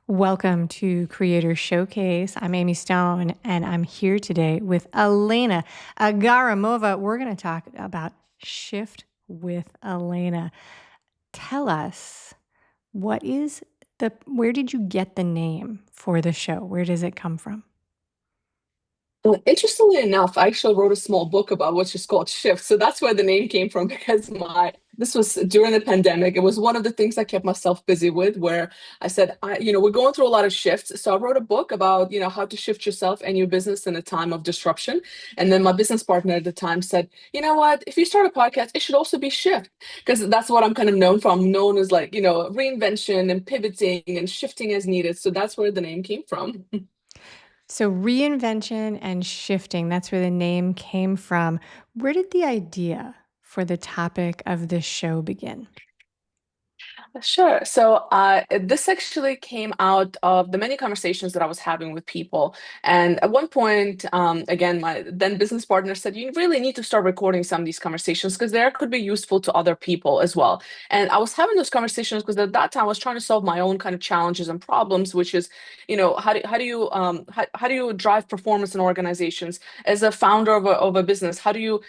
Welcome to Creator Showcase. I'm Amy Stone, and I'm here today with Elena Agaragimova. We're going to talk about Shift with Elena. Tell us, where did you get the name for the show? Where does it come from? Interestingly enough, I actually wrote a small book about what's just called shift. So that's where the name came from because my this was during the pandemic. It was one of the things I kept myself busy with, where I said, we're going through a lot of shifts. So I wrote a book about, how to shift yourself and your business in a time of disruption. And then my business partner at the time said, you know what, if you start a podcast, it should also be shift because that's what I'm kind of known for. I'm known as like, reinvention and pivoting and shifting as needed. So that's where the name came from. So, reinvention and shifting, that's where the name came from. Where did the idea for the topic of this show begin? Sure. So this actually came out of the many conversations that I was having with people. And at one point, again, my then business partner said, you really need to start recording some of these conversations because they could be useful to other people as well. And I was having those conversations because at that time I was trying to solve my own kind of challenges and problems, which is, how do you drive performance in organizations as a founder of a business? How do you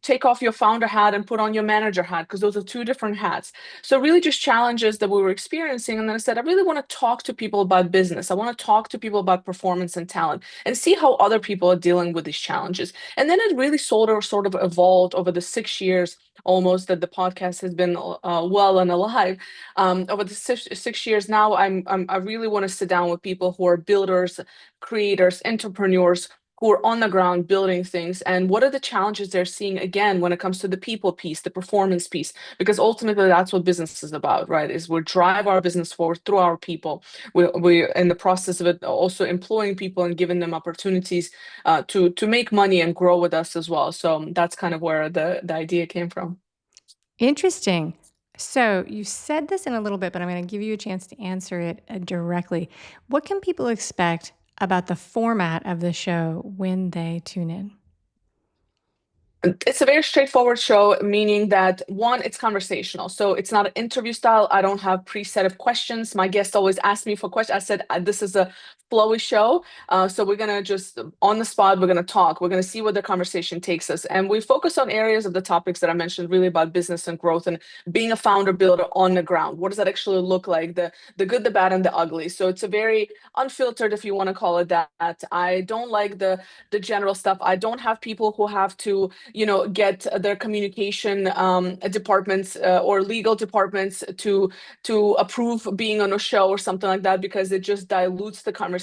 take off your founder hat and put on your manager hat? Because those are two different hats. So really just challenges that we were experiencing. And then I said, I really want to talk to people about business. I want to talk to people about performance and talent and see how other people are dealing with these challenges. And then it really sort of evolved over the 6 years almost that the podcast has been well and alive. Over the six years now, I really want to sit down with people who are builders, creators, entrepreneurs who are on the ground building things and what are the challenges they're seeing again when it comes to the people piece, the performance piece, because ultimately that's what business is about, right? Is we drive our business forward through our people. We're in the process of it also employing people and giving them opportunities to make money and grow with us as well. So that's kind of where the idea came from. Interesting. So you said this in a little bit, but I'm going to give you a chance to answer it directly. What can people expect about the format of the show when they tune in? It's a very straightforward show, meaning that one, it's conversational. So it's not an interview style. I don't have preset of questions. My guests always ask me for questions. I said, this is a flowy show. So we're going to just on the spot, we're going to talk. We're going to see where the conversation takes us. And we focus on areas of the topics that I mentioned, really about business and growth and being a founder builder on the ground. What does that actually look like? The good, the bad, and the ugly. So it's a very unfiltered, if you want to call it that. I don't like the general stuff. I don't have people who have to get their communication departments or legal departments to approve being on a show or something like that because it just dilutes the conversation.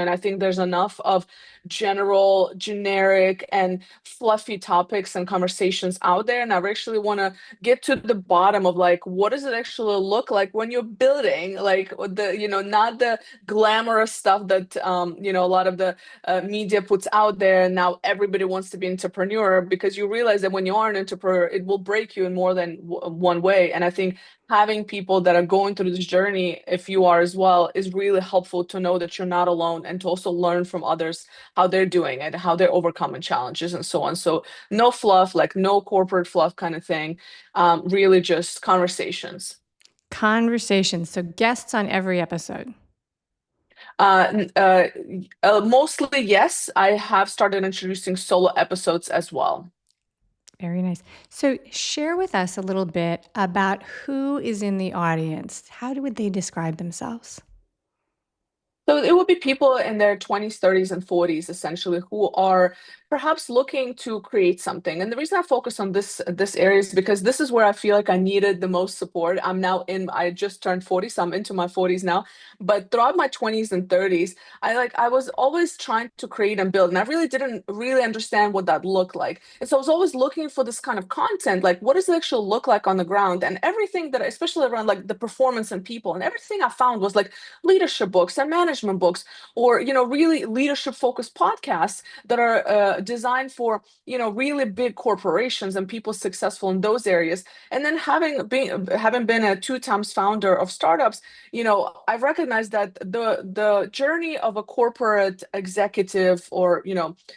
I think there's enough of general, generic, and fluffy topics and conversations out there, and I actually want to get to the bottom of like what does it actually look like when you're building, like not the glamorous stuff that a lot of the media puts out there. And now everybody wants to be entrepreneur because you realize that when you are an entrepreneur, it will break you in more than one way. And I think having people that are going through this journey, if you are as well, is really helpful to know that you're not alone and to also learn from others how they're doing it, how they're overcoming challenges and so on. So no fluff, like no corporate fluff kind of thing. Really just conversations. Conversations. So guests on every episode. Mostly, yes. I have started introducing solo episodes as well. Very nice. So share with us a little bit about who is in the audience. Would they describe themselves? So it would be people in their 20s, 30s, and 40s, essentially, who are perhaps looking to create something. And the reason I focus on this area is because this is where I feel like I needed the most support. I just turned 40, so I'm into my 40s now. But throughout my 20s and 30s, I was always trying to create and build, and I really didn't really understand what that looked like. And so I was always looking for this kind of content, like what does it actually look like on the ground? And everything that, especially around like the performance and people, and everything I found was like leadership books and management management books, or really leadership focused podcasts that are designed for really big corporations and people successful in those areas. And then having been a 2 times founder of startups, I've recognized that the journey of a corporate executive or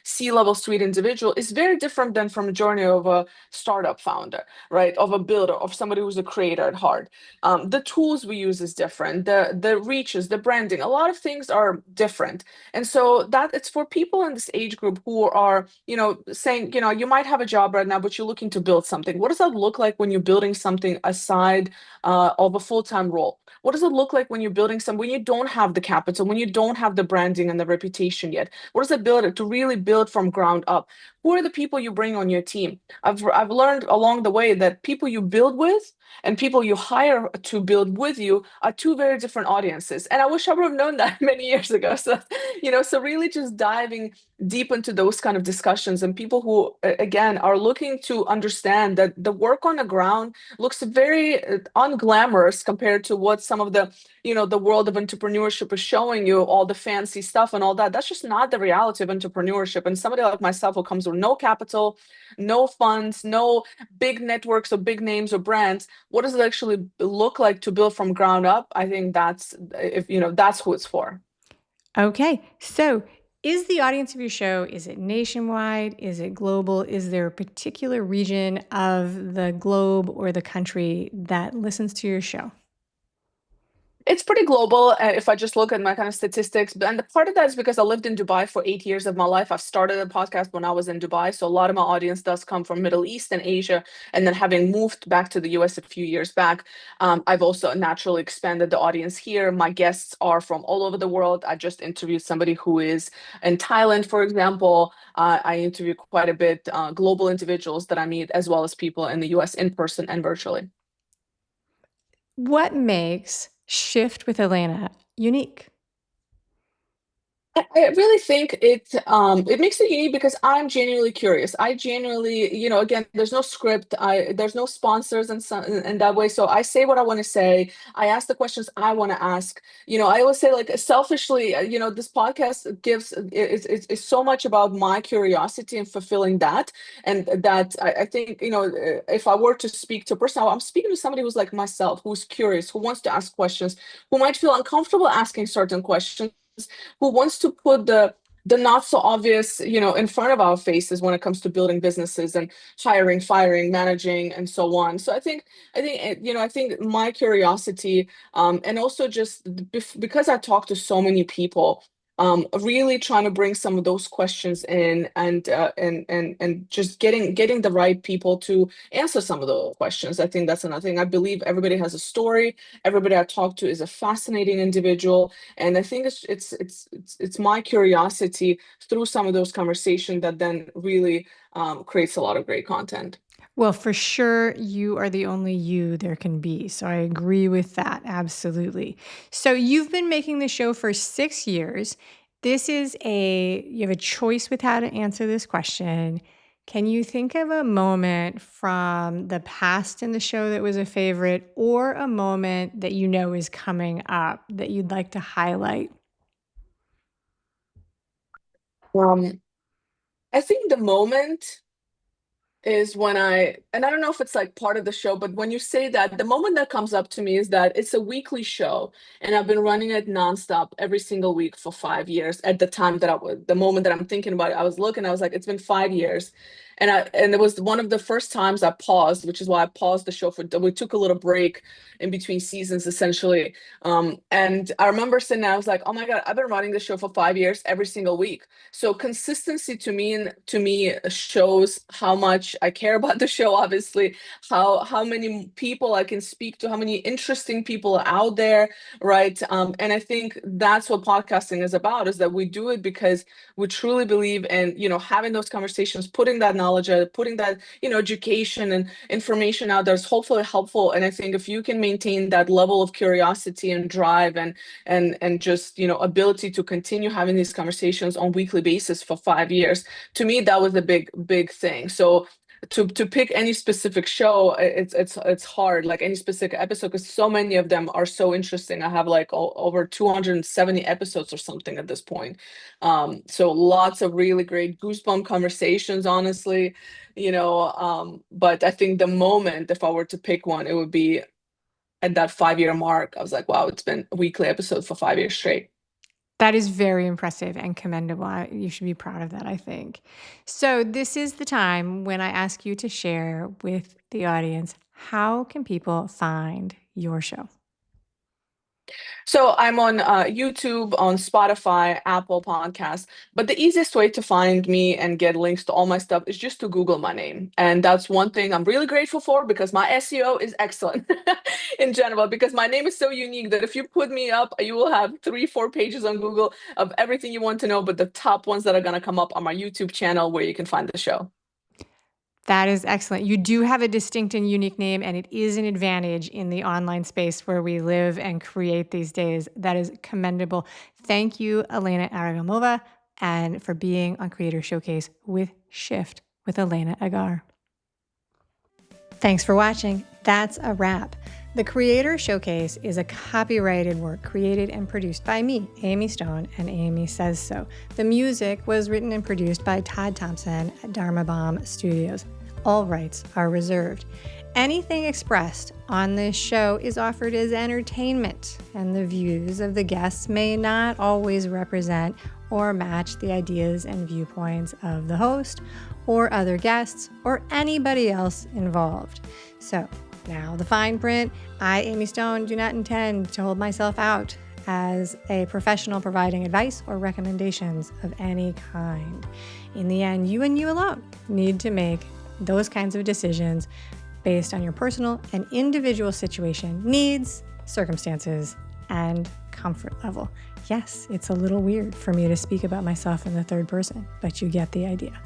C-level suite individual is very different than from a journey of a startup founder, right? Of a builder, of somebody who's a creator at heart. The tools we use is different. The reaches, the branding, a lot of things are different. And so that it's for people in this age group who are, saying, you might have a job right now, but you're looking to build something. What does that look like when you're building something aside of a full-time role? What does it look like when you're building when you don't have the capital, when you don't have the branding and the reputation yet? What does it build to really build from ground up? Who are the people you bring on your team? I've learned along the way that people you build with and people you hire to build with you are two very different audiences. And I wish I would have known that many years ago. So, so really just diving deep into those kind of discussions, and people who, again, are looking to understand that the work on the ground looks very unglamorous compared to what some of the world of entrepreneurship is showing you, all the fancy stuff and all that. That's just not the reality of entrepreneurship. And somebody like myself who comes with no capital, no funds, no big networks or big names or brands, what does it actually look like to build from ground up? I think that's that's who it's for. Okay. So, is the audience of your show, is it nationwide? Is it global? Is there a particular region of the globe or the country that listens to your show? It's pretty global if I just look at my kind of statistics. And the part of that is because I lived in Dubai for 8 years of my life. I started a podcast when I was in Dubai. So a lot of my audience does come from Middle East and Asia. And then having moved back to the US a few years back, I've also naturally expanded the audience here. My guests are from all over the world. I just interviewed somebody who is in Thailand, for example. I interview quite a bit global individuals that I meet, as well as people in the US in person and virtually. What makes Shift with Elena unique? I really think it makes it unique because I'm genuinely curious. I genuinely, again, there's no script. There's no sponsors and so in that way. So I say what I want to say. I ask the questions I want to ask. I always say, like, selfishly, this podcast gives it's so much about my curiosity and fulfilling that. And that I think, if I were to speak to a person, I'm speaking to somebody who's like myself, who's curious, who wants to ask questions, who might feel uncomfortable asking certain questions, who wants to put the not so obvious, in front of our faces when it comes to building businesses and hiring, firing, managing, and so on. So I think my curiosity, and also just because I talk to so many people, really trying to bring some of those questions in, and just getting the right people to answer some of those questions. I think that's another thing. I believe everybody has a story. Everybody I talk to is a fascinating individual, and I think it's my curiosity through some of those conversations that then really creates a lot of great content. Well, for sure, you are the only you there can be. So I agree with that. Absolutely. So you've been making the show for 6 years. You have a choice with how to answer this question. Can you think of a moment from the past in the show that was a favorite, or a moment that you know is coming up that you'd like to highlight? Um, I think the moment is when and I don't know if it's like part of the show, but when you say that, the moment that comes up to me is that it's a weekly show, and I've been running it nonstop every single week for 5 years. At the time that the moment that I'm thinking about it, I was looking, I was like, it's been 5 years. And it was one of the first times I paused, which is why I paused the show we took a little break in between seasons, essentially. And I remember sitting there, I was like, oh my God, I've been running the show for 5 years every single week. So consistency to me shows how much I care about the show, obviously, how many people I can speak to, how many interesting people are out there, right? And I think that's what podcasting is about, is that we do it because we truly believe in, having those conversations, putting that knowledge out, putting that, education and information out there is hopefully helpful. And I think if you can maintain that level of curiosity and drive and just, ability to continue having these conversations on weekly basis for 5 years, to me, that was a big thing. So to pick any specific show, it's hard, like any specific episode, because so many of them are so interesting. I have like over 270 episodes or something at this point. So lots of really great goosebump conversations, honestly, but I think the moment, if I were to pick one, it would be at that 5-year mark. I was like, wow, it's been a weekly episode for 5 years straight. That is very impressive and commendable. You should be proud of that, I think. So this is the time when I ask you to share with the audience, how can people find your show? So I'm on YouTube, on Spotify, Apple Podcasts, but the easiest way to find me and get links to all my stuff is just to Google my name. And that's one thing I'm really grateful for, because my SEO is excellent in general, because my name is so unique that if you put me up, you will have 3-4 pages on Google of everything you want to know. But the top ones that are going to come up are my YouTube channel, where you can find the show. That is excellent. You do have a distinct and unique name, and it is an advantage in the online space where we live and create these days. That is commendable. Thank you, Elena Agaragimova, and for being on Creator Showcase with Shift with Elena Agar. Thanks for watching. That's a wrap. The Creator Showcase is a copyrighted work created and produced by me, Amy Stone, and Amy Says So. The music was written and produced by Todd Thompson at Dharma Bomb Studios. All rights are reserved. Anything expressed on this show is offered as entertainment, and the views of the guests may not always represent or match the ideas and viewpoints of the host or other guests or anybody else involved. So, now the fine print. I, Amy Stone, do not intend to hold myself out as a professional providing advice or recommendations of any kind. In the end, you and you alone need to make those kinds of decisions based on your personal and individual situation, needs, circumstances, and comfort level. Yes, it's a little weird for me to speak about myself in the third person, but you get the idea.